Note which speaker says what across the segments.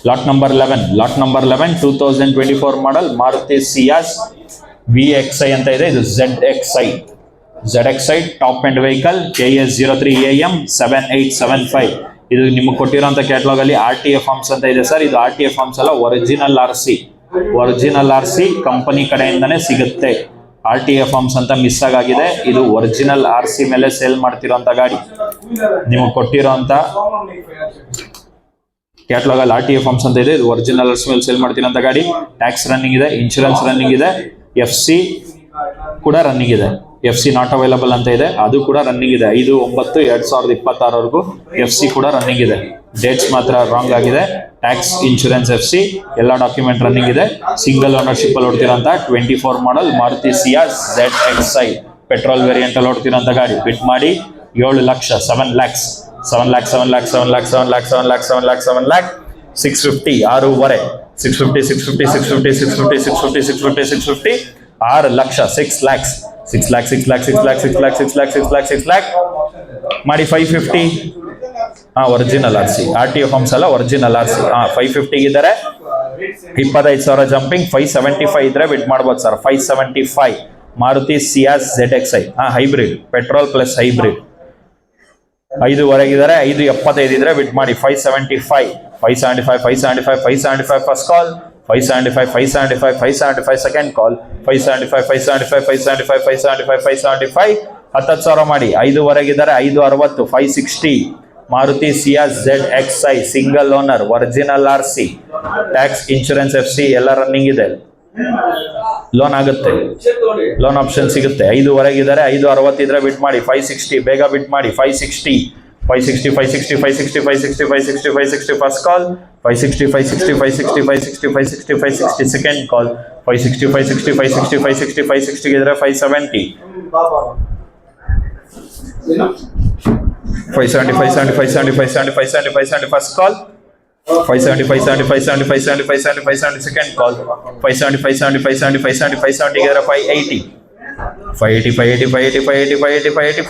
Speaker 1: Lot number 11 2024 model Maruti Ciaz VXI ಅಂತ ಇದೆ. ಇದು ZXI top end vehicle KS03AM 7875. ಇದು ನಿಮಗೆ ಕೊಟ್ಟಿರೋಂಥ ಕ್ಯಾಟಲಾಗ್ ಅಲ್ಲಿ RTA ಫಾರ್ಮ್ಸ್ ಅಂತ ಇದೆ ಸರ್. ಇದು RTA ಫಾರ್ಮ್ಸ್ ಅಲ್ಲ, ಒರಿಜಿನಲ್ RC ಕಂಪನಿ ಕಡೆಯಿಂದನೇ ಸಿಗುತ್ತೆ. RTA ಫಾರ್ಮ್ಸ್ ಅಂತ ಮಿಸ್ ಆಗಿದೆ. ಇದು ಒರಿಜಿನಲ್ RC ಮೇಲೆ ಸೇಲ್ ಮಾಡ್ತಿರೋಂಥ ಗಾಡಿ. ನಿಮಗೆ ಕೊಟ್ಟಿರೋಂಥ ಕ್ಯಾಟಲಾಗ್ ಅಲ್ಲಿ RTA ಫಾರ್ಮ್ಸ್ ಅಂತ ಇದೆ. ಇದು ಒರಿಜಿನಲ್ RC ಮೇಲೆ ಸೇಲ್ ಮಾಡ್ತಿರೋಂಥ ಗಾಡಿ. ಟ್ಯಾಕ್ಸ್ ರನ್ನಿಂಗ್ ಇದೆ, ಇನ್ಶೂರೆನ್ಸ್ ರನ್ನಿಂಗ್ ಇದೆ, FC ಕೂಡ ರನ್ನಿಂಗ್ ಇದೆ. FC ನಾಟ್ ಅವೈಲಬಲ್ ಅಂತ ಇದೆ, ಅದು ಕೂಡ ರನ್ನಿಂಗ್ ಇದೆ. 5/9/2026 FC ಕೂಡ ರನ್ನಿಂಗ್ ಇದೆ. ಡೇಟ್ಸ್ ಮಾತ್ರ ರಾಂಗ್ ಆಗಿದೆ. ಟ್ಯಾಕ್ಸ್, ಇನ್ಶೂರೆನ್ಸ್, FC ಎಲ್ಲ ಡಾಕ್ಯುಮೆಂಟ್ ರನ್ನಿಂಗ್ ಇದೆ. ಸಿಂಗಲ್ ಓನರ್ಶಿಪ್ ಅಲ್ಲಿ ಓಡ್ತಿರೋಂಥ 24 model Maruti Ciaz ZXI petrol variant ಅಲ್ಲಿ ಓಡ್ತಿರೋಂಥ ಗಾಡಿ. ಬಿಟ್ ಮಾಡಿ 7 ಲಕ್ಷ 7 lakhs 650 650 6 ಲಕ್ಷ 6 lakhs ಮಾಡಿ 550 ಒರಿಜಿನಲ್ RC. RTA ಫಾರ್ಮ್ಸ್ ಅಲ್ಲ, ಒರಿಜಿನಲ್ RC. 550 ಇದ್ದಾರೆ. 25,000 ಜಂಪಿಂಗ್. 575 ಇದ್ರೆ ಬಿಡ್ ಮಾಡ್ಬೋದು sir. 575 Maruti Ciaz ZXI hybrid, petrol plus hybrid. 5 ಇದ್ದಾರೆ. 575 ಇದ್ರೆ ಬಿಡ್ ಮಾಡಿ 575 ಫಸ್ಟ್ ಕಾಲ್. 575 ಸೆಕೆಂಡ್ ಕಾಲ್. 575 10,000 ಮಾಡಿ. 5 ಇದ್ದಾರೆ. 560 560 Maruti Ciaz ZXI single owner, original RC, tax, insurance, FC ಎಲ್ಲ ರನ್ನಿಂಗ್ ಇದೆ. ಲೋನ್ ಆಗುತ್ತೆ, ಲೋನ್ ಆಪ್ಷನ್ ಸಿಗುತ್ತೆ. 5 ಇದ್ದಾರೆ. 560 ಇದ್ರೆ ಬಿಟ್ ಮಾಡಿ 560 ಬೇಗ ಬಿಟ್ ಮಾಡಿ. 560 ಫಸ್ಟ್ ಕಾಲ್. 560 ಸೆಕೆಂಡ್ ಕಾಲ್. 560 ಇದ್ರೆ 570 ಫಸ್ಟ್ ಕಾಲ್. 570 ಸೆಕೆಂಡ್ ಕಾಲ್. 570 ಇದ್ರೆ 580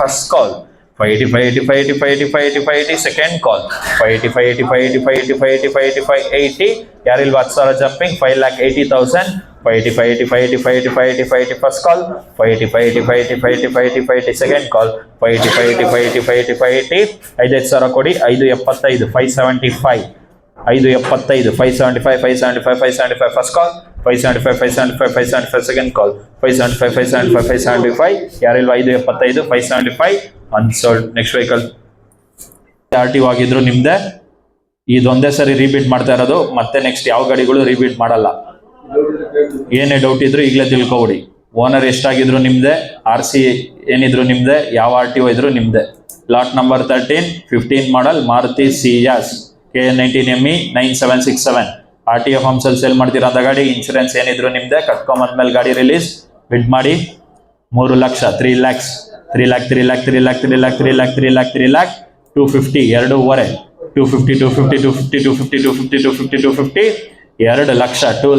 Speaker 1: ಫಸ್ಟ್ ಕಾಲ್. 580 ಸೆಕೆಂಡ್ ಕಾಲ್. 580 ಯಾರಿಲ್ವ 10,000 ಜಂಪಿಂಗ್. 5,80,000 580 first call. 580 ಸೆಕೆಂಡ್ ಕಾಲ್. 580 5,000 ಕೊಡಿ. 575 575 575 ಫಸ್ಟ್ ಕಾಲ್. 575 ಸೆಕೆಂಡ್ ಕಾಲ್. 575 ಯಾರಿಲ್ವ 575 575 ಅನ್ಸೋಲ್ಡ್. ನೆಕ್ಸ್ಟ್ ವೆಹಿಕಲ್ RTO ಆಗಿದ್ರು ನಿಮ್ದೆ. ಇದೊಂದೇ ಸರಿ ರೀಬೀಟ್ ಮಾಡ್ತಾ ಇರೋದು. ಮತ್ತೆ ನೆಕ್ಸ್ಟ್ ಯಾವ ಗಾಡಿಗಳು ರೀಬೀಟ್ ಮಾಡಲ್ಲ. ಏನೇ ಡೌಟ್ ಇದ್ರು ಈಗಲೇ ತಿಳ್ಕೊಬಿಡಿ. ಓನರ್ ಎಷ್ಟಾಗಿದ್ರು ನಿಮ್ದೆ, RC ಏನಿದ್ರು ನಿಮ್ದೆ, ಯಾವ RTO ಇದ್ರು ನಿಮ್ದೆ. Lot number 13 15 model Maruti Ciaz K19ME 9767 RTO forms ಅಲ್ಲಿ ಸೇಲ್ ಮಾಡ್ತಿರೋಂಥ ಗಾಡಿ. ಇನ್ಶೂರೆನ್ಸ್ ಏನಿದ್ರು ನಿಮ್ದೆ. ಕಟ್ಕೊಂಬಂದ್ಮೇಲೆ ಗಾಡಿ ರಿಲೀಸ್. ಬಿಡ್ ಮಾಡಿ 3 ಲಕ್ಷ 3 lakhs 250 2.5 250 2 ಲಕ್ಷ 2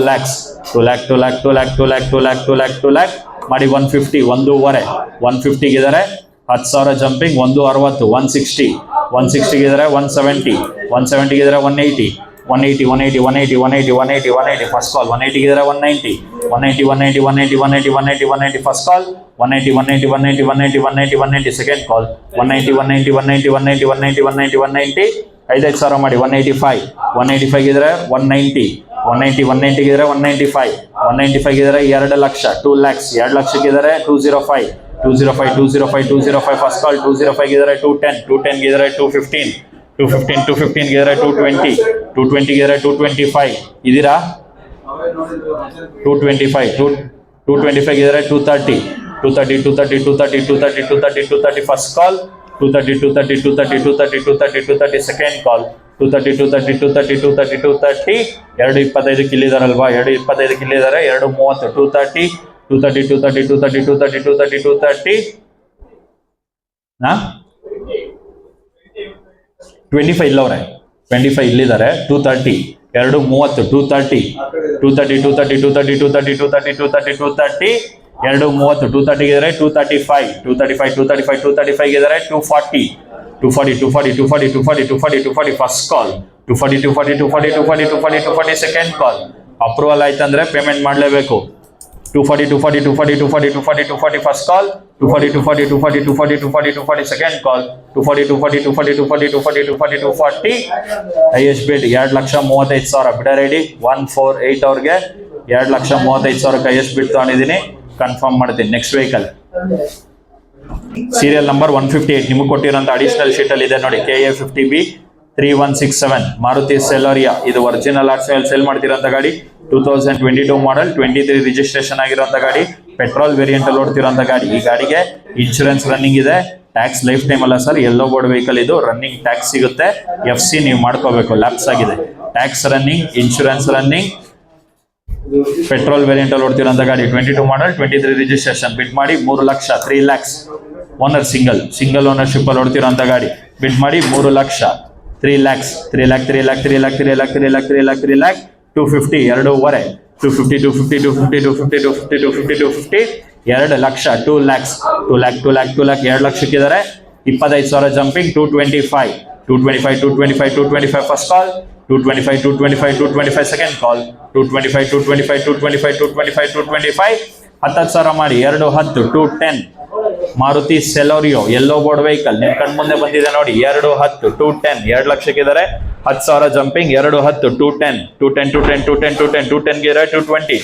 Speaker 1: lakhs ಮಾಡಿ 150 1.5 ಇದ್ದಾರೆ. 10,000 ಜಂಪಿಂಗ್. 160 160 ಇದ್ದಾರೆ. 170 ಇದ್ದಾರೆ. 180 ಫಸ್ಟ್ ಕಾಲ್. 180 ಇದ್ದಾರೆ. 190 ಫಸ್ಟ್ ಕಾಲ್. 180 ಸೆಕೆಂಡ್ ಕಾಲ್. 190 5,000 ಮಾಡಿ. 185 ಇದ್ರೆ 190 ಇದ್ರೆ 195 ಇದ್ರೆ 2 ಲಕ್ಷ 2 lakhs 2 ಲಕ್ಷಕ್ಕೆ ಇದ್ದಾರೆ. 205 ಫಸ್ಟ್ ಕಾಲ್. 205 ಇದ್ರೆ 210 ಇದ್ರೆ 215 ಇದ್ರೆ 220 ಇದ್ರೆ 225 ಇದೀರಾ. 225 ಇದ್ರೆ 230 ಫಸ್ಟ್ ಕಾಲ್. 230 ಸೆಕೆಂಡ್ ಕಾಲ್. 230 225 ಇಲ್ಲಿದಾರಲ್ವಾ. 225 ಇಲ್ಲಿದ್ದಾರೆ. 230 230 25 ಇಲ್ಲವ್ರೆ. 25 ಇಲ್ಲಿದ್ದಾರೆ. 230 230 230 230 ಇದ್ದಾರೆ. 235 ಇದ್ದಾರೆ. 240 ಫಸ್ಟ್ ಕಾಲ್. 240 ಸೆಕೆಂಡ್ ಕಾಲ್. ಅಪ್ರೂವಲ್ ಆಯ್ತಂದ್ರೆ ಪೇಮೆಂಟ್ ಮಾಡಲೇಬೇಕು. 240 ಫಸ್ಟ್ ಕಾಲ್. 240 ಸೆಕೆಂಡ್ ಕಾಲ್. 240 ಹೈಯೆಸ್ಟ್ ಬಿಡ್ 2,35,000 ಬಿಡ ರೆಡಿ. 148 ಅವ್ರಿಗೆ 2,35,000 ಹೈಯೆಸ್ಟ್ ಬಿಡ್ ತಗೊಂಡಿದ್ದೀನಿ. ಕನ್ಫರ್ಮ್ ಮಾಡ್ತೀನಿ. ನೆಕ್ಸ್ಟ್ ವೆಹಿಕಲ್ ಸೀರಿಯಲ್ ನಂಬರ್ 158 ನಿಮಗೆ ಕೊಟ್ಟಿರೋಂಥ ಅಡಿಷನಲ್ ಶೀಟ್ ಅಲ್ಲಿ ಇದೆ ನೋಡಿ. KA 50B 3167 Maruti ಸೆಲೋರಿಯಾ. ಇದು ಒರಿಜಿನಲ್ ಆರ್ಟ್ಸ್ ಸೇಲ್ ಮಾಡ್ತಿರೋಂಥ ಗಾಡಿ. 2022 ಮಾಡೆಲ್, 23 ರಿಜಿಸ್ಟ್ರೇಷನ್ ಆಗಿರೋಂಥ ಗಾಡಿ. ಪೆಟ್ರೋಲ್ ವೇರಿಯಂಟ್ ಅಲ್ಲಿ ಓಡ್ತಿರೋಂಥ ಗಾಡಿ. ಈ ಗಾಡಿಗೆ ಇನ್ಶೂರೆನ್ಸ್ ರನ್ನಿಂಗ್ ಇದೆ. ಟ್ಯಾಕ್ಸ್ ಲೈಫ್ ಟೈಮ್ ಅಲ್ಲ ಸರ್, ಯೆಲ್ಲೋ ಬೋರ್ಡ್ ವೆಹಿಕಲ್ ಇದು. ರನ್ನಿಂಗ್ ಟ್ಯಾಕ್ಸ್ ಸಿಗುತ್ತೆ. FC ನೀವು ಮಾಡ್ಕೋಬೇಕು, ಲ್ಯಾಪ್ಸ್ ಆಗಿದೆ. Tax running, insurance running, petrol variant ಅಲ್ಲಿ ಓಡ್ತಿರೋಂಥ ಗಾಡಿ. 22 ಮಾಡೆಲ್, 23 ರಿಜಿಸ್ಟ್ರೇಷನ್. ಬಿಡ್ ಮಾಡಿ 3 lakh. 3 lakhs. Owner single ownership ಅಲ್ಲಿ ಓಡ್ತಿರೋಂಥ ಗಾಡಿ. ಬಿಡ್ ಮಾಡಿ 3 lakh. 3 lakhs. 3 lakh 250 2.5 250 2 lakh. 2 lakhs 2 lakh 2 ಲಕ್ಷಕ್ಕಿದ್ದಾರೆ. 25,000 jumping. 225 first call. 225 second ಕಾಲ್. 225 10,000 ಮಾಡಿ 210 210 ಮಾರುತಿ ಸೆಲೋರಿಯೋ ಯೆಲ್ಲೋ ಬೋರ್ಡ್ ವೆಹಿಕಲ್. ನಿಮ್ ಕಣ್ ಮುಂದೆ ಬಂದಿದೆ ನೋಡಿ. 210 210 2 ಲಕ್ಷಕ್ಕಿದ್ದಾರೆ. 10,000 ಜಂಪಿಂಗ್. 210 210 ಗೆ 220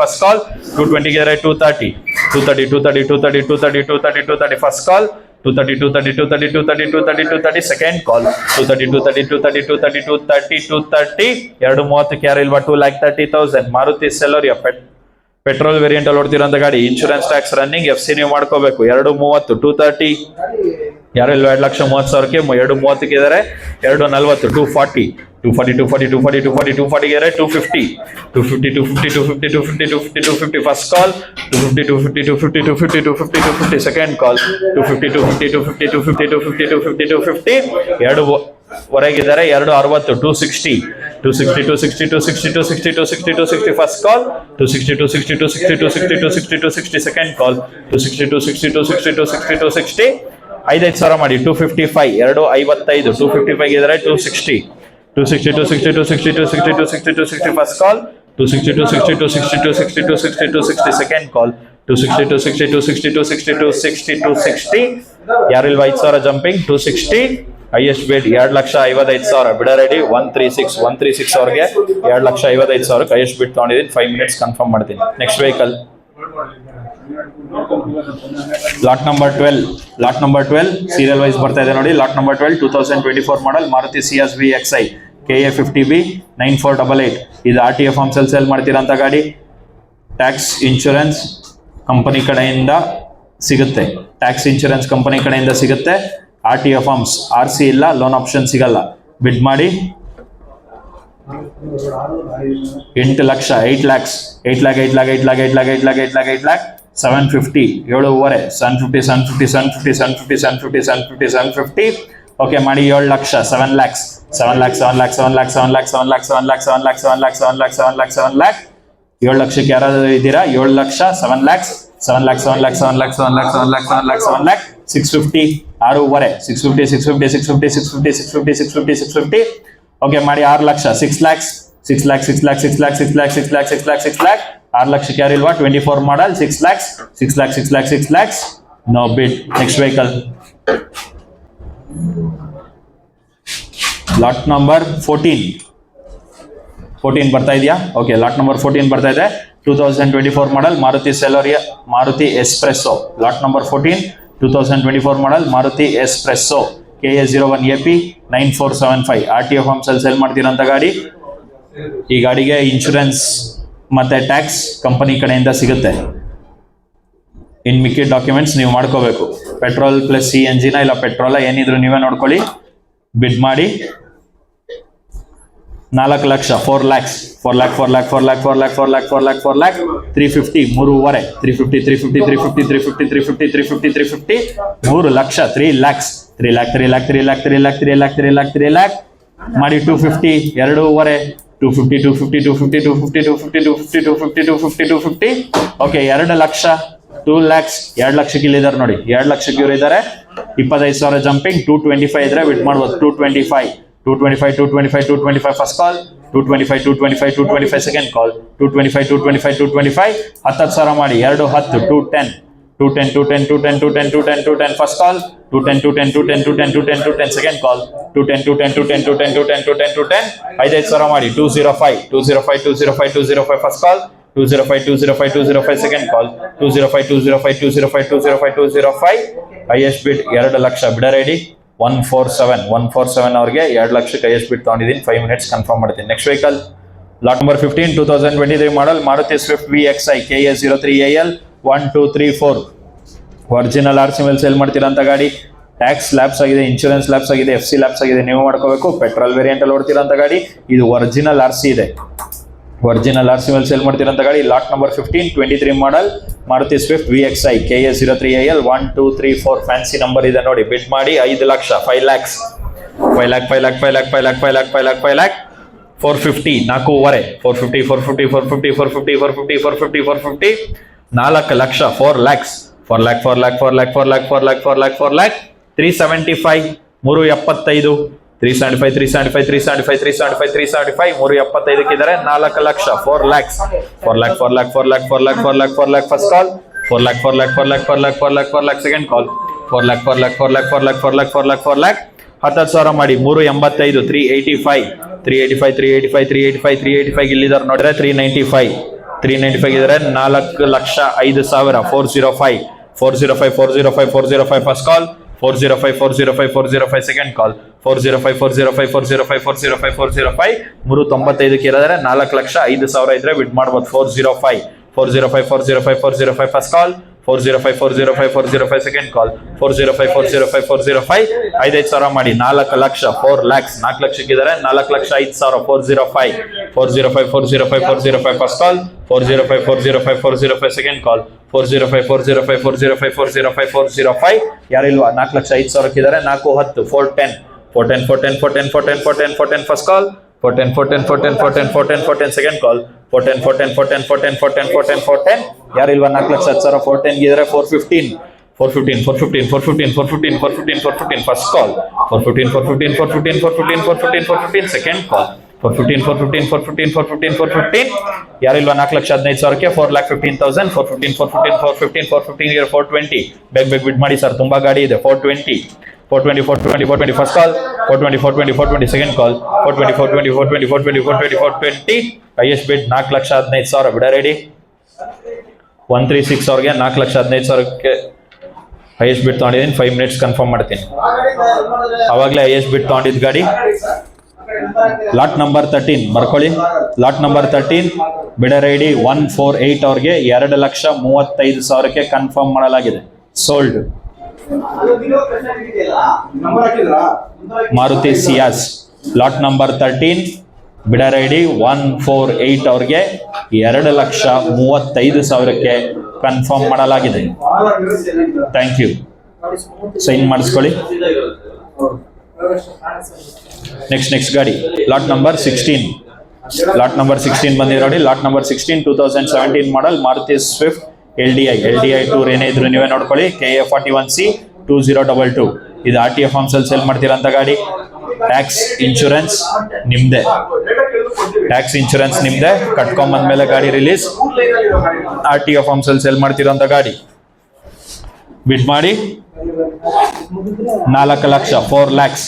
Speaker 1: ಫಸ್ಟ್ ಕಾಲ್. 220 ಗೆ 230 ಫಸ್ಟ್ ಕಾಲ್. 230 ಸೆಕೆಂಡ್ ಕಾಲ್. 230 230 ಯಾರು ಇಲ್ವಾ? 2,30,000 ಮಾರುತಿ ಸೆಲೋರಿಯಾ ಪೆಟ್ರೋಲ್ ವೇರಿಯಂಟ್ ಅಲ್ಲಿ ಓಡ್ತಿರೋಂಥ ಗಾಡಿ. Insurance tax running. FC ನೀವು ಮಾಡ್ಕೋಬೇಕು. 230 230 ಯಾರು ಇಲ್ವಾ? 2,30,000ಕ್ಕೆ 230 ಇದ್ದಾರೆ. 240 240 ಗೆ 250 ಫಸ್ಟ್ ಕಾಲ್. 250 ಸೆಕೆಂಡ್ ಕಾಲ್. 250 ಎರಡು ಹೊರಗಿದ್ದಾರೆ. 260 260 ಫಸ್ಟ್ ಕಾಲ್. 260 second call. 260 5,000 ಮಾಡಿ. 255 255 255 ಇದ್ದಾರೆ. 260 ಫಸ್ಟ್ ಕಾಲ್. 260 second call. 260 ಯಾರು ಇಲ್ವಾ? 5,000 ಜಂಪಿಂಗ್. 260 ಹೈಯೆಸ್ಟ್ ಬಿಡ್ 2,55,000 ಬಿಡ ರೆಡಿ. 136 ಅವ್ರಿಗೆ 2,55,000 ಹೈಯೆಸ್ಟ್ ಬಿಡ್ ತಗೊಂಡಿದ್ದೀನಿ. 5 minutes ಕನ್ಫರ್ಮ್ ಮಾಡ್ತೀನಿ. Next vehicle lot number 12 serial wise ಬರ್ತಾ ಇದೆ ನೋಡಿ. Lot number 12 2024 model Maruti CSV XI KA 50B 9488. ಇದು RTA ಫಾರ್ಮ್ಸ್ ಅಲ್ಲಿ ಸೇಲ್ ಮಾಡ್ತಿರೋಂಥ ಗಾಡಿ. ಟ್ಯಾಕ್ಸ್ ಇನ್ಶೂರೆನ್ಸ್ ಕಂಪನಿ ಕಡೆಯಿಂದ ಸಿಗುತ್ತೆ. RTA ಫಾರ್ಮ್ಸ್ RC ಇಲ್ಲ, ಲೋನ್ ಆಪ್ಷನ್ ಸಿಗಲ್ಲ. ಬಿಡ್ ಮಾಡಿ 8 ಲಕ್ಷ. 8 lakhs 750 7.5 750 ಓಕೆ ಮಾಡಿ 7 ಲಕ್ಷ. 7 lakhs 7 ಲಕ್ಷಕ್ಕೆ ಯಾರಾದ್ರೂ ಇದ್ದೀರಾ? 7 ಲಕ್ಷ 7 lakhs 650 650 ಓಕೆ ಮಾಡಿ 6 ಲಕ್ಷ. 6 lakhs 6 ಲಕ್ಷಕ್ಕೆ ಯಾರಿಲ್ವಾ? 24 ಮಾಡಲ್ 6 lakhs ನೋ ಬಿಡ್. ನೆಕ್ಸ್ಟ್ ವೆಹಿಕಲ್ ಲಾಟ್ ನಂಬರ್ 14 ಬರ್ತಾ ಇದೆಯಾ? ಓಕೆ, ಲಾಟ್ ನಂಬರ್ 14 ಬರ್ತಾ ಇದೆ. 2024 model Maruti Celerio Maruti S Presso. Lot number 14 2024 model Maruti S Presso KA 01AP 9475 RTA forms ಅಲ್ಲಿ ಸೇಲ್ ಮಾಡ್ತಿರೋಂಥ ಗಾಡಿ. ಈ ಗಾಡಿಗೆ ಇನ್ಶೂರೆನ್ಸ್ ಮತ್ತೆ ಟ್ಯಾಕ್ಸ್ ಕಂಪನಿ ಕಡೆಯಿಂದ ಸಿಗುತ್ತೆ. ಇನ್ ಮಿಕ್ಕಿದ ಡಾಕ್ಯುಮೆಂಟ್ಸ್ ನೀವು ಮಾಡ್ಕೋಬೇಕು. ಪೆಟ್ರೋಲ್ ಪ್ಲಸ್ CNG ಇಲ್ಲ ಪೆಟ್ರೋಲ ಏನಿದ್ರು ನೀವೇ ನೋಡ್ಕೊಳ್ಳಿ. ಬಿಡ್ ಮಾಡಿ 4 ಲಕ್ಷ. 4 lakhs 350 3.5 350 3 ಲಕ್ಷ. 3 lakhs ಮಾಡಿ 250 2.5 250 ಓಕೆ 2 ಲಕ್ಷ. 2 lakhs 2 ಲಕ್ಷಕ್ಕೆ ಇಲ್ಲಿದ್ದಾರೆ ನೋಡಿ. 2 ಲಕ್ಷಕ್ಕೆ ಇವರು ಇದ್ದಾರೆ. 25,000 ಜಂಪಿಂಗ್. 225 ಇದ್ರೆ ಬಿಡ್ ಮಾಡ್ಬೋದು. 225 ಫಸ್ಟ್ ಕಾಲ್. 225 ಸೆಕೆಂಡ್ ಕಾಲ್. 225 10,000 ಮಾಡಿ 2 10 210 ಫಸ್ಟ್ ಕಾಲ್. 210 ಸೆಕೆಂಡ್ ಕಾಲ್. 210 5,000 ಮಾಡಿ 205 ಫಸ್ಟ್ ಕಾಲ್. 205 ಸೆಕೆಂಡ್ ಕಾಲ್. 205 ಹೈಯೆಸ್ಟ್ ಬಿಡ್ 2 ಲಕ್ಷ. ಬಿಡ ರೆಡಿ 147 ಅವ್ರಿಗೆ 2 ಲಕ್ಷಕ್ಕೆ ಹೈಯೆಸ್ಟ್ ಬಿಡ್ ತಗೊಂಡಿದ್ದೀನಿ. 5 ಮಿನಿಟ್ಸ್ ಕನ್ಫರ್ಮ್ ಮಾಡ್ತೀನಿ. Next vehicle lot number 15 2023 model Maruti Swift VXI KA 03AL 1 2 3 4 original RC ಮೇಲೆ ಸೇಲ್ ಮಾಡ್ತೀರಂತ ಗಾಡಿ. ಟ್ಯಾಕ್ಸ್ ಲ್ಯಾಪ್ಸ್ ಆಗಿದೆ, ಇನ್ಶೂರೆನ್ಸ್ ಲ್ಯಾಪ್ಸ್ ಆಗಿದೆ, FC ಲ್ಯಾಪ್ಸ್ ಆಗಿದೆ, ನೀವು ಮಾಡ್ಕೋಬೇಕು. ಪೆಟ್ರೋಲ್ ವೇರಿಯಂಟ್ ಅಲ್ಲಿ ಓಡ್ತಿರೋಂಥ ಗಾಡಿ ಇದು. ಒರಿಜಿನಲ್ RC ಇದೆ. ಒರಿಜಿನಲ್ RC ಮೇಲೆ ಸೇಲ್ ಮಾಡ್ತಿರೋಂಥ ಗಾಡಿ. Lot number 15 23 model Maruti Swift VXI KA 03AL 1 2 3 4 fancy number ಇದೆ ನೋಡಿ. ಬಿಡ್ ಮಾಡಿ 5 ಲಕ್ಷ. 5 lakhs 450 4.5 450 4 ಲಕ್ಷ. 4 lakhs 375 375 375 ಇದ್ದಾರೆ. 4 lakh. 4 lakhs first call. 4 lakh second ಕಾಲ್. 4 lakh 10,000 ಮಾಡಿ 385 385 ಇಲ್ಲಿದ್ದಾರೆ ನೋಡ್ರೆ. 395 ಇದ್ದಾರೆ. 4 lakh 5,000 405 first call. 405 second call. 405 395 ಇದ್ದಾರೆ. 4 ಲಕ್ಷ 5,000 ಇದ್ರೆ ಬಿಡ್ ಮಾಡ್ಬೋದು. 405 ಫಸ್ಟ್ ಕಾಲ್. 405 second call. 405 5,000 ಮಾಡಿ 4 ಲಕ್ಷ. 4 lakhs 4 ಲಕ್ಷಕ್ಕಿದ್ದಾರೆ. 4 lakh 5,000 405 first call. 405 second call. 405 ಯಾರಿಲ್ವಾ? 4 ಲಕ್ಷ 5,000ಕ್ಕಿದ್ದಾರೆ. 410 410 ಫಸ್ಟ್ ಕಾಲ್. 410 second call. 410 ಯಾರಿಲ್ವಾ? 4 ಲಕ್ಷ 10,000 410 ಇದ್ರೆ. 415 ಫಸ್ಟ್ ಕಾಲ್. 415 second call. 415 ಯಾರಿಲ್ವಾ? 4 ಲಕ್ಷ 15,000ಕ್ಕೆ 4,15,000 415 420 ಬೇಗ ಬಿಡ್ ಮಾಡಿ ಸರ್, ತುಂಬಾ ಗಾಡಿ ಇದೆ. 420 ಫಸ್ಟ್ ಕಾಲ್. 420 ಸೆಕೆಂಡ್ ಕಾಲ್. 420 ಹೈಯೆಸ್ಟ್ ಬಿಡ್ 4 ಲಕ್ಷ 15,000 ಬಿಡ ರೆಡಿ. 136 ಅವ್ರಿಗೆ 4 ಲಕ್ಷ 15,000ಕ್ಕೆ ಹೈಯೆಸ್ಟ್ ಬಿಡ್ ತಗೊಂಡಿದ್ದೀನಿ. 5 ಮಿನಿಟ್ಸ್ ಕನ್ಫರ್ಮ್ ಮಾಡ್ತೀನಿ. ಅವಾಗಲೇ ಹೈಯೆಸ್ಟ್ ಬಿಡ್ ತಗೊಂಡಿದ್ ಗಾಡಿ. ಲಾಟ್ ನಂಬರ್ 13 ಬರ್ಕೊಳ್ಳಿ. ಲಾಟ್ ನಂಬರ್ 13 ಬಿಡ ರೆಡಿ 148 ಅವ್ರಿಗೆ 2 ಲಕ್ಷ 35,000ಕ್ಕೆ ಕನ್ಫರ್ಮ್ ಮಾಡಲಾಗಿದೆ. Sold. Maruti Ciaz lot number 13 bid ready 148 ಅವ್ರಿಗೆ 2 ಲಕ್ಷ 35,000ಕ್ಕೆ ಕನ್ಫರ್ಮ್ ಮಾಡಲಾಗಿದೆ. Thank you. ಸೈನ್ ಮಾಡಿಸ್ಕೊಳ್ಳಿ. ನೆಕ್ಸ್ಟ್ ಗಾಡಿ ಲಾಟ್ ನಂಬರ್ 16 ಬಂದಿದೆ ನೋಡಿ. Lot number 16 2017 model Maruti Swift LDI tour ಏನೇ ಇದ್ರು ನೀವೇ ನೋಡ್ಕೊಳ್ಳಿ. KA 41C 2022 ಇದು RTO ಫಾರ್ಮ್ಸ್ ಅಲ್ಲಿ ಸೇಲ್ ಮಾಡ್ತೀರಂತ ಗಾಡಿ. ಟ್ಯಾಕ್ಸ್ ಇನ್ಶೂರೆನ್ಸ್ ನಿಮ್ದೆ. ಕಟ್ಕೊಂಬಂದ್ಮೇಲೆ ಗಾಡಿ ರಿಲೀಸ್. RTO ಫಾರ್ಮ್ಸ್ ಅಲ್ಲಿ ಸೇಲ್ ಮಾಡ್ತಿರೋಂತ ಗಾಡಿ. ಬಿಡ್ ಮಾಡಿ 4 ಲಕ್ಷ. 4 lakhs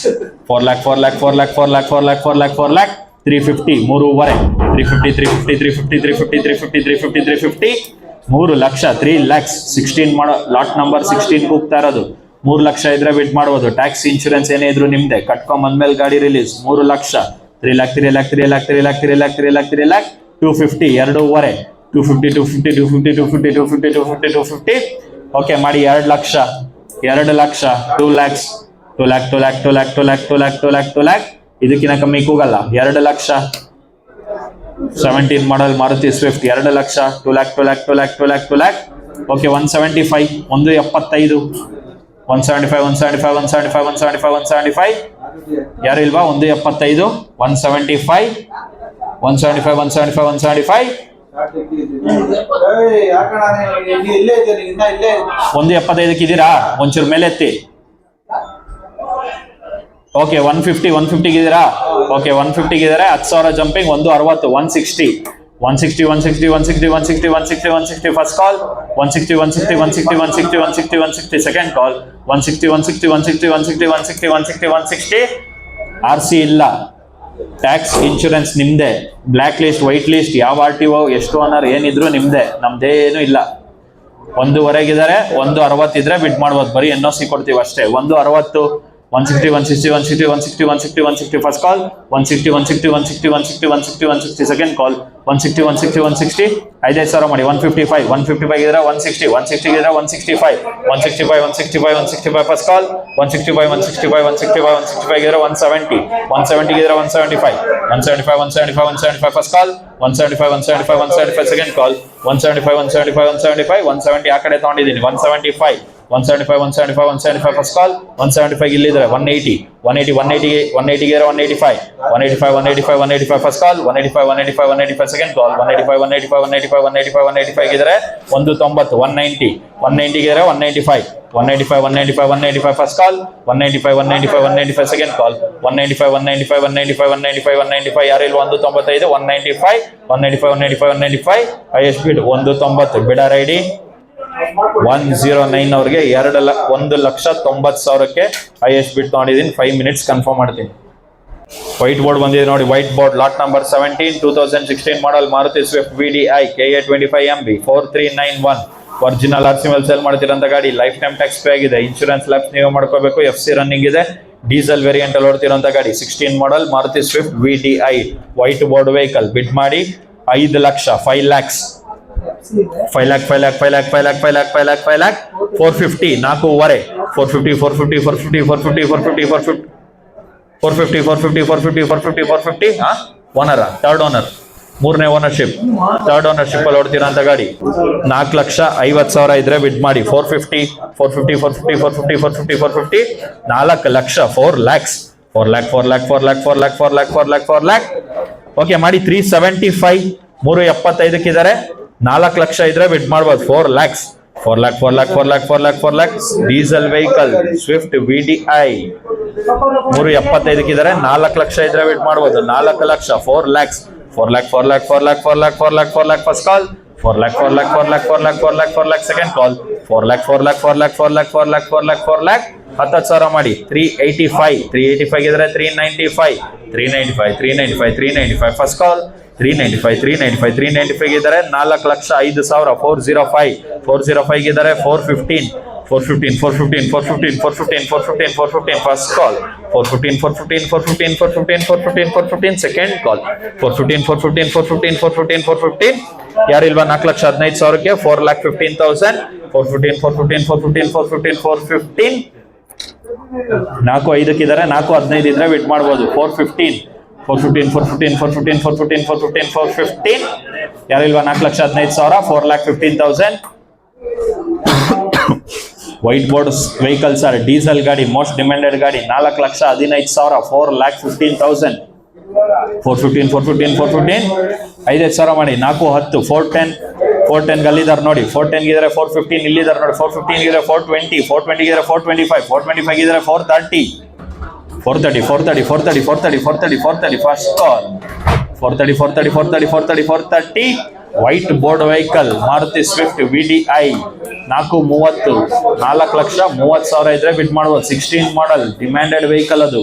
Speaker 1: 350 3 ಲಕ್ಷ. 3 lakhs 16 ಮಾಡೋ ಲಾಟ್ ನಂಬರ್ 16 ಹೋಗ್ತಾ ಇರೋದು. 3 ಲಕ್ಷ ಇದ್ರೆ ಬಿಡ್ ಮಾಡ್ಬೋದು. ಟ್ಯಾಕ್ಸ್ ಇನ್ಶೂರೆನ್ಸ್ ಏನೇ ಇದ್ರು ನಿಮ್ದೆ. ಕಟ್ಕೊಂಬಂದ್ಮೇಲೆ ಗಾಡಿ ರಿಲೀಸ್. 3 ಲಕ್ಷ. 3 lakh 250 2.5 250 ಓಕೆ ಮಾಡಿ 2 ಲಕ್ಷ 2 lakhs 2 lakh ಇದಕ್ಕಿಂತ ಕಮ್ಮಿ ಕೂಗಲ್ಲ. 2 lakh 17 model Maruti Swift 2 lakh 2 lakh okay. 175 175 ಯಾರು ಇಲ್ವಾ? 175 175 175 175 ಇದ್ದೀರಾ? ಒಂಚೂರು ಮೇಲೆ ಎತ್ತಿ. ಓಕೆ 150 ಇದೀರಾ? ಓಕೆ 150 ಇದಾರೆ. 10,000 ಜಂಪಿಂಗ್ 160 160 160 160 160 160 160 160 ಫಸ್ಟ್ ಕಾಲ್ 160 160 160 160 160 160 ಸೆಕೆಂಡ್ ಕಾಲ್ 160 160 160 160 160 160 160 RC ಇಲ್ಲ, ಟ್ಯಾಕ್ಸ್ ಇನ್ಶೂರೆನ್ಸ್ ನಿಮ್ದೆ, ಬ್ಲ್ಯಾಕ್ ಲಿಸ್ಟ್ ವೈಟ್ ಲಿಸ್ಟ್ ಯಾವ RTO ಎಷ್ಟು ಓನರ್ ಏನಿದ್ರು ನಿಮ್ದೆ, ನಮ್ದೇನು ಇಲ್ಲ. 1:15 1:60 ಇದ್ರೆ ಬಿಡ್ ಮಾಡ್ಬೋದು, ಬರೀ NOC ಕೊಡ್ತೀವಿ ಅಷ್ಟೇ. 1:60 160 160 160 160 160 160 ಫಸ್ಟ್ ಕಾಲ್ 160 160 160 160 160 160 ಸೆಕೆಂಡ್ ಕಾಲ್ 160 160 160 5,000 ಮಾಡಿ 155 155 ಇದ್ರೆ 160 160 ಇದ್ರೆ 165 165 165 165 ಫಸ್ಟ್ ಕಾಲ್ 165 165 165 165 ಇದ್ರೆ 170 170 ಇದ್ರೆ 175 175 175 175 ಫಸ್ಟ್ ಕಾಲ್ 175 175 175 ಸೆಕೆಂಡ್ ಕಾಲ್ 175 175 175 170 ಆ ಕಡೆ ತಗೊಂಡಿದ್ದೀನಿ 175 175 175 175 ಫಸ್ಟ್ ಕಾಲ್ 175 ಇಲ್ಲಿದ್ರೆ 180 180 180 180 ಗೆ 185 185 185 185 ಫಸ್ಟ್ ಕಾಲ್ 185 185 185 ಸೆಕೆಂಡ್ ಕಾಲ್ 185 185 185 185 185 ಇದ್ರೆ 190 190 190 ಗೆ 195 195 195 195 ಫಸ್ಟ್ ಕಾಲ್ 195 195 195 ಸೆಕೆಂಡ್ ಕಾಲ್ 195 195 195 195 195 ಯಾರು ಇಲ್ಲ 195 195 195 195 195 ಹೈಯೆಸ್ಟ್ ಬಿಡ್ 190 ಬಿಡರ್ ಐಡಿ 109 ಅವ್ರಿಗೆ 1,90,000ಕ್ಕೆ ಹೈಯೆಸ್ಟ್ ಬಿಡ್ ತಗೊಂಡಿದ್ದೀನಿ. 5 ಮಿನಿಟ್ಸ್ ಕನ್ಫರ್ಮ್ ಮಾಡ್ತೀನಿ. ವೈಟ್ ಬೋರ್ಡ್ ಬಂದಿದೆ ನೋಡಿ, white board lot number 17 2016 model Maruti Swift VDI KA 25MB 4391 original RC ಮೇಲೆ ಸೇಲ್ ಮಾಡ್ತಿರೋಂಥ ಗಾಡಿ. ಲೈಫ್ ಟೈಮ್ ಟ್ಯಾಕ್ಸ್ ಪೇ ಆಗಿದೆ, ಇನ್ಶೂರೆನ್ಸ್ ಲ್ಯಾಪ್ಸ್ ನೀವು ಮಾಡ್ಕೋಬೇಕು, FC ರನ್ನಿಂಗ್ ಇದೆ, ಡೀಸೆಲ್ ವೇರಿಯಂಟ್ ಅಲ್ಲಿ ಓಡ್ತಿರೋಂಥ ಗಾಡಿ. 16 model Maruti Swift VDI white board vehicle. Bid ಮಾಡಿ 5 lakh 5 lakhs 5 lakh 5 lakh 5 lakh 5 lakh 5 lakh 5 lakh 5 lakh 450 4.5 450 450 450 450 450 450 450 450 450 450 owner third owner ಮೂರನೇ ಓನರ್ಶಿಪ್ ಥರ್ಡ್ ಓನರ್ಶಿಪ್ ಅಲ್ಲಿ ಓಡ್ತಿರೋಂಥ ಗಾಡಿ. 4,50,000 ಇದ್ರೆ ಬಿಡ್ ಮಾಡಿ 450 450 450 450 450 450 4 lakh 4 lakhs 4 lakh 4 lakh 4 lakh 4 lakh 4 lakh 4 lakh 4 lakh okay ಮಾಡಿ 375 375 ಇದ್ದಾರೆ. 4 ಲಕ್ಷ ಇದ್ರೆ ಬಿಡ್ ಮಾಡ್ಬೋದು 4 lakhs 4 lakh 4 lakh 4 lakh 4 lakh 4 lakh diesel vehicle Swift VDI 375 ಇದ್ದಾರೆ. 4 ಲಕ್ಷ ಇದ್ರೆ ಬಿಡ್ ಮಾಡ್ಬೋದು 4 lakh 4 lakhs 4 lakh 4 lakh 4 lakh 4 lakh 4 lakh 4 lakh first call 4 lakh 4 lakh 4 lakh 4 lakh 4 lakh 4 lakh second ಕಾಲ್ 4 lakh 4 lakh 4 lakh 4 lakh 4 lakh 4 lakh 4 lakh 10,000 ಮಾಡಿ 385 ಇದ್ರೆ 395 395 395 395 first call 395 395 395 ಇದ್ದಾರೆ. 4 ಲಕ್ಷ 5,000 405 405 ಇದ್ದಾರೆ. 415 415 415 415 415 415 415 first call 415 415 415 415 415 415 second call 415 415 415 415 415 ಯಾರಿಲ್ವಾ 4,15,000ಕ್ಕೆ 4,15,000 415 415 415 415 415 4 5 ಇದ್ದಾರೆ. 4 15 ಇದ್ರೆ ಬಿಟ್ ಮಾಡ್ಬೋದು 415 415 415 415 415 415 415 ಯಾರಿಲ್ವಾ 4,15,000 4,15,000 white board vehicle sir diesel ಗಾಡಿ most demanded ಗಾಡಿ 4,15,000 4,15,000 415 415 415 5,000 ಮಾಡಿ 410 410 ಗಲ್ಲಿದಾರೆ ನೋಡಿ 410 ಇದ್ರೆ 415 ಇಲ್ಲಿದ್ದಾರೆ ನೋಡಿ 415 ಇದ್ರೆ 420 420 ಇದ್ರೆ 425 425 ಇದ್ರೆ 430 430 430 430 430 430 430 first call 430 430 430 430 430 white board vehicle Maruti Swift VDI 430 4,30,000 ಇದ್ರೆ ಬಿಡ್ ಮಾಡ್ಬೋದು 16 ಮಾಡಲ್ ಡಿಮ್ಯಾಂಡೆಡ್ ವೆಹಿಕಲ್ ಅದು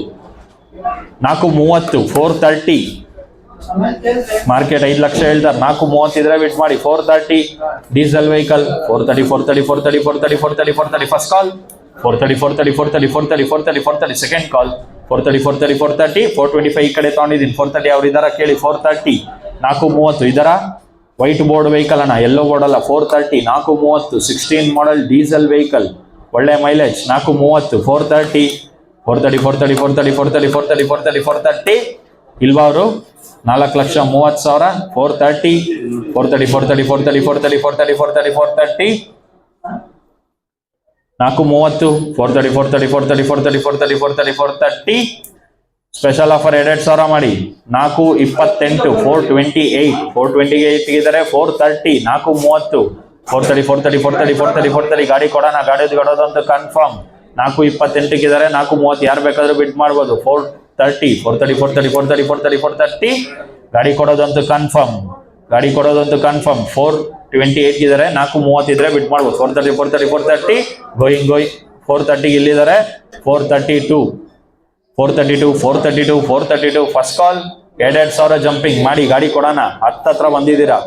Speaker 1: 430 430 ಮಾರ್ಕೆಟ್ 5 ಲಕ್ಷ ಹೇಳ್ತಾರೆ 430 ಇದ್ರೆ ಬಿಟ್ ಮಾಡಿ 430 diesel vehicle 430 430 430 430 430 430 first call 430 430 430 430 430 430 second ಕಾಲ್ 430 430 430 425 ಈ ಕಡೆ ತಗೊಂಡಿದ್ದೀನಿ 430 ಅವ್ರು ಇದಾರ ಕೇಳಿ 430 430 ಇದರ ವೈಟ್ ಬೋರ್ಡ್ ವೆಹಿಕಲ್ ಅಣ್ಣ ಎಲ್ಲೋ ಬೋರ್ಡ್ ಅಲ್ಲ 430 430 16 ಮಾಡಲ್ ಡೀಸೆಲ್ ವೆಹಿಕಲ್ ಒಳ್ಳೆ ಮೈಲೇಜ್ 430 430 430 430 430 430 430 430 430 ಇಲ್ವಾ ಅವರು 4,30,000 430 430 430 430 430 430 430 430 430 430 430 430 430 430 430 ಸ್ಪೆಷಲ್ ಆಫರ್ 2,000 ಮಾಡಿ 428 428 ಇದ್ದಾರೆ 430 430 430 430 430 430 ಗಾಡಿ ಕೊಡೋಣ ಗಾಡಿ ಅಂತ ಕನ್ಫರ್ಮ್ 428 430 ಯಾರು ಬೇಕಾದ್ರೂ ಬಿಡ್ ಮಾಡ್ಬೋದು. 430 ಗಾಡಿ ಕೊಡೋದಂತೂ ಕನ್ಫರ್ಮ್. 428 ಇದಾರೆ, 430 ಇದ್ರೆ ಬಿಡ್ ಮಾಡ್ಬೋದು. 430 ಗೋಯಿಂಗ್ 430 ಇಲ್ಲಿದ್ದಾರೆ. 432 ಫಸ್ಟ್ ಕಾಲ್. 2,000 ಜಂಪಿಂಗ್ ಮಾಡಿ ಗಾಡಿ ಕೊಡೋಣ. ಹತ್ರ ಬಂದಿದ್ದೀರಾ.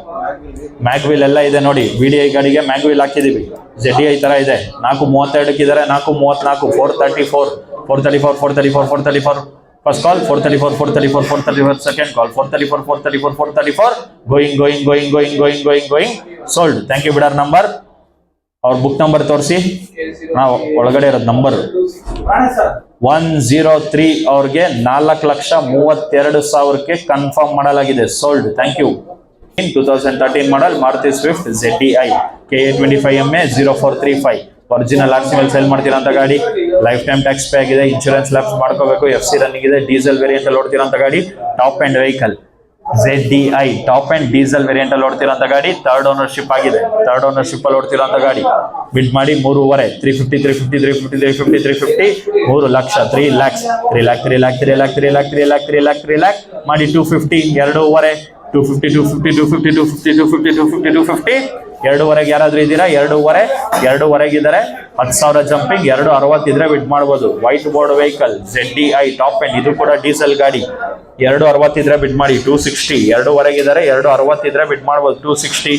Speaker 1: ಮ್ಯಾಗ್ವಿಲ್ ಎಲ್ಲ ಇದೆ ನೋಡಿ, VDI ಗಾಡಿಗೆ ಮ್ಯಾಗ್ವಿಲ್ ಹಾಕಿದೀವಿ. ZDI ತರ ಇದೆ. 432 ಇದಾರೆ, 434 434 first call. 434 second call. 434 going sold. Thank you. Bidder number ಅವ್ರ ಬುಕ್ ನಂಬರ್ ತೋರಿಸಿ. ಒಳಗಡೆ ಇರೋದು ನಂಬರ್ 103 ಅವ್ರಿಗೆ 4,32,000ಕ್ಕೆ ಕನ್ಫರ್ಮ್ ಮಾಡಲಾಗಿದೆ. Sold. Thank you. 2013 model Maruti Swift ZDI KA25MA 0435 original RC ಮೇಲೆ ಸೇಲ್ ಮಾಡ್ತೀರಂತ ಗಾಡಿ. ಲೈಫ್ ಟೈಮ್ ಟ್ಯಾಕ್ಸ್ ಪೇ ಆಗಿದೆ. ಇನ್ಶೂರೆನ್ಸ್ ಲ್ಯಾಪ್ಸ್ ಮಾಡ್ಕೋಬೇಕು. FC ರನ್ನಿಂಗ್ ಇದೆ. ಡೀಸೆಲ್ ವೇರಿಯಂಟ್ ಅಲ್ಲಿ ಓಡ್ತಿರೋಂಥ ಗಾಡಿ. Top end vehicle ZDI top end diesel variant ಅಲ್ಲಿ ಓಡ್ತಿರೋಂಥ ಗಾಡಿ. ಥರ್ಡ್ ಓನರ್ಶಿಪ್ ಆಗಿದೆ. ಥರ್ಡ್ ಓನರ್ಶಿಪ್ ಅಲ್ಲಿ ಓಡ್ತಿರೋಂಥ ಗಾಡಿ. ಬಿಡ್ ಮಾಡಿ 3.5 350 3 ಲಕ್ಷ 3 lakhs ಮಾಡಿ 250 2.5 2.50 ಯಾರಾದ್ರೂ ಇದ್ದೀರಾ? 2.5 ಇದ್ದಾರೆ. 10,000 ಜಂಪಿಂಗ್. 260 ಇದ್ರೆ ಬಿಡ್ ಮಾಡ್ಬೋದು. White board vehicle ZDI top end, ಇದು ಕೂಡ ಡೀಸೆಲ್ ಗಾಡಿ. 260 ಇದ್ರೆ ಬಿಡ್ ಮಾಡಿ. 260 2.5 ಇದ್ದಾರೆ. 260 ಇದ್ರೆ ಬಿಡ್ ಮಾಡ್ಬೋದು. 260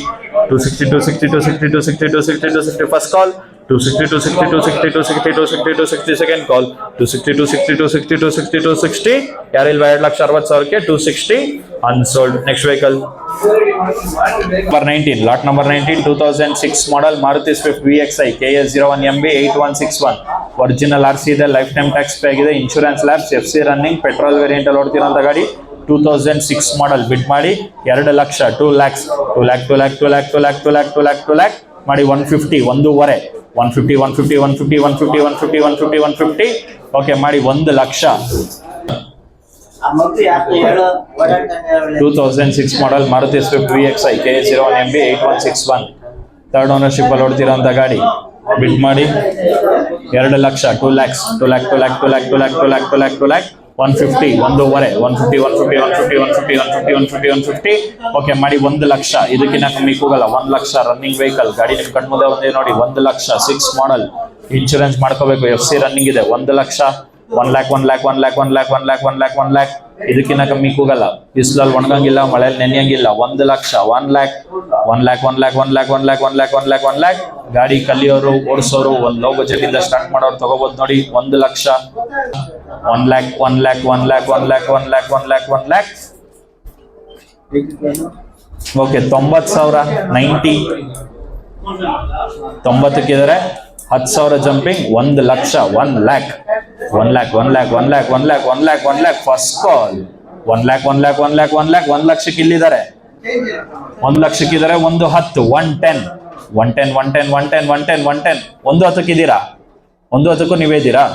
Speaker 1: ಫಸ್ಟ್ ಕಾಲ್. 260 second call. 260 ಯಾರಿಲ್ವಾ? 2,60,000ಕ್ಕೆ 260 unsold. Next vehicle lot number 19 2006 model Maruti Swift VXI KA01MB 8161 original RC ಇದೆ. ಲೈಫ್ ಟೈಮ್ ಟ್ಯಾಕ್ಸ್ ಪೇ ಆಗಿದೆ. Insurance lapse, FC running, petrol variant ಅಲ್ಲಿ ಓಡ್ತಿರೋಂಥ ಗಾಡಿ. 2006 ಮಾಡಲ್. ಬಿಡ್ ಮಾಡಿ 2 ಲಕ್ಷ 2 lakhs ಮಾಡಿ 150 150 ಓಕೆ ಮಾಡಿ 1 lakh. 2006 model Maruti Swift VXI KA01MB 8161 third ownership ಅಲ್ಲಿ ಓಡ್ತಿರೋಂಥ ಗಾಡಿ. ಬಿಡ್ ಮಾಡಿ 2 ಲಕ್ಷ 2 lakhs 150 150 ಓಕೆ ಮಾಡಿ 1 ಲಕ್ಷ. ಇದಕ್ಕಿಂತ ಕಮ್ಮಿ ಕೂಗಲ್ಲ. 1 ಲಕ್ಷ ರನ್ನಿಂಗ್ ವೆಹಿಕಲ್ ಗಾಡಿ ನಿಮ್ ಕಣ್ಮುಂದೆ ಒಂದೇ ನೋಡಿ. 1 ಲಕ್ಷ 6 ಮಾಡಲ್. ಇನ್ಶೂರೆನ್ಸ್ ಮಾಡ್ಕೋಬೇಕು. FC ರನ್ನಿಂಗ್ ಇದೆ. 1 ಲಕ್ಷ 1 lakh ಇದಕ್ಕಿಂತ ಕಮ್ಮಿ ಕೂಗಲ್ಲ. ಬಿಸಿಲಲ್ಲಿ ಒಣಗಂಗಿಲ್ಲ, ಮಳೆಯಲ್ಲಿ ನೆನೆಯಂಗಿಲ್ಲ. 1 ಲಕ್ಷ 1 lakh ಗಾಡಿ ಕಲಿಯೋರು, ಓಡಿಸೋರು, ಒಂದು ಲೋ ಬಜೆಟ್ ಇಂದ ಸ್ಟಾರ್ಟ್ ಮಾಡೋರು ತಗೋಬಹುದು ನೋಡಿ. 1 ಲಕ್ಷ 1 lakh ಓಕೆ 90,000 90 ಇದಾರೆ. 10,000 jumping. 1 lakh 1 lakh first call. 1 ಲಕ್ಷಕ್ಕೆ ಇಲ್ಲಿದ್ದಾರೆ. 1 ಲಕ್ಷಕ್ಕಿದ್ದಾರೆ. 1 10 110 110 ಇದ್ದೀರಾ? 110 ನೀವೇ ಇದ್ದೀರಾ?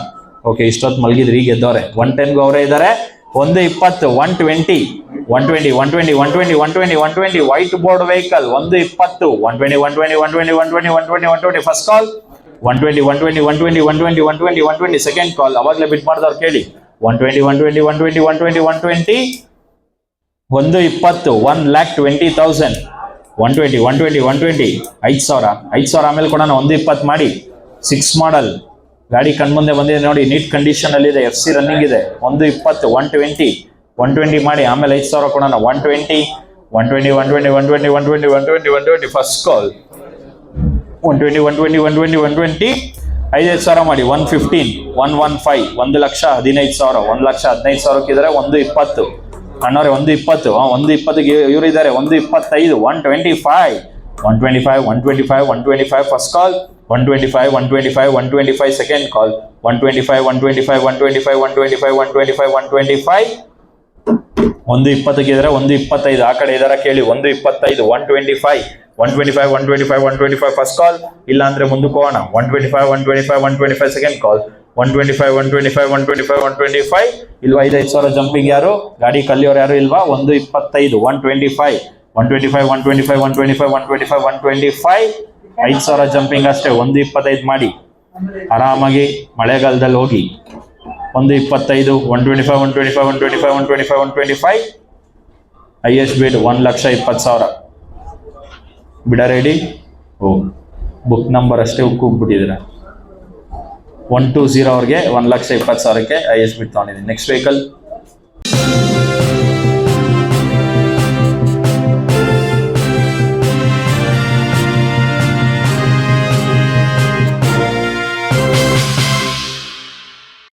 Speaker 1: ಓಕೆ, ಇಷ್ಟೊತ್ತು ಮಲಗಿದ್ರಿ, ಈಗ ಎದ್ದವ್ರೆ. 110 ಅವರೇ ಇದ್ದಾರೆ. 120 120 white board vehicle. 120 120 first call. 120 second ಕಾಲ್. ಅವಾಗಲೇ ಬಿಟ್ ಮಾಡಿದವ್ರು ಕೇಳಿ. 120 120 120,000 5,000 ಆಮೇಲೆ ಕೊಡೋಣ. 120 ಮಾಡಿ. 6 ಮಾಡಲ್ ಗಾಡಿ ಕಣ್ಮುಂದೆ ಬಂದಿದೆ ನೋಡಿ. ನೀಟ್ ಕಂಡೀಷನ್ ಅಲ್ಲಿ ಇದೆ. FC ರನ್ನಿಂಗ್ ಇದೆ. 120 120 ಮಾಡಿ. ಆಮೇಲೆ 5,000 ಕೊಡೋಣ. 120 ಫಸ್ಟ್ ಕಾಲ್. 120 5,000 ಮಾಡಿ. 115 1 ಲಕ್ಷ 15,000 1 ಲಕ್ಷ 15,000 ಇದ್ದಾರೆ. 120 ಅಣ್ಣವ್ರೆ 120 120 ಇವರು ಇದ್ದಾರೆ. 125 125 ಫಸ್ಟ್ ಕಾಲ್. 125 ಸೆಕೆಂಡ್ ಕಾಲ್. 125 120 ಇದ್ದಾರೆ. 125 ಆ ಕಡೆ ಇದಾರ ಕೇಳಿ. 125 125 ಫಸ್ಟ್ ಕಾಲ್. ಇಲ್ಲ ಅಂದ್ರೆ ಮುಂದಕ್ಕೆ ಹೋಗೋಣ. 125 ಸೆಕೆಂಡ್ ಕಾಲ್. 125 ಇಲ್ವಾ? 5,000 ಜಂಪಿಂಗ್ ಯಾರು? ಗಾಡಿ ಕಲಿಯೋರು ಯಾರು ಇಲ್ವಾ? 125 125 5,000 ಜಂಪಿಂಗ್ ಅಷ್ಟೇ. 125 ಮಾಡಿ. ಆರಾಮಾಗಿ ಮಳೆಗಾಲದಲ್ಲಿ ಹೋಗಿ 125, 125, ಹೈಯೆಸ್ಟ್ ಬಿಡ್ 1,20,000 ಬಿಡ ರೆಡಿ. ಓ ಬುಕ್ ನಂಬರ್ ಅಷ್ಟೇ ಕೂಗ್ಬಿಟ್ಟಿದ್ದೀರಾ. 120 ಅವ್ರಿಗೆ 1,20,000ಕ್ಕೆ ಹೈಯೆಸ್ಟ್ ಬಿಡ್ ತೊಗೊಂಡಿದ್ದೀನಿ. Next vehicle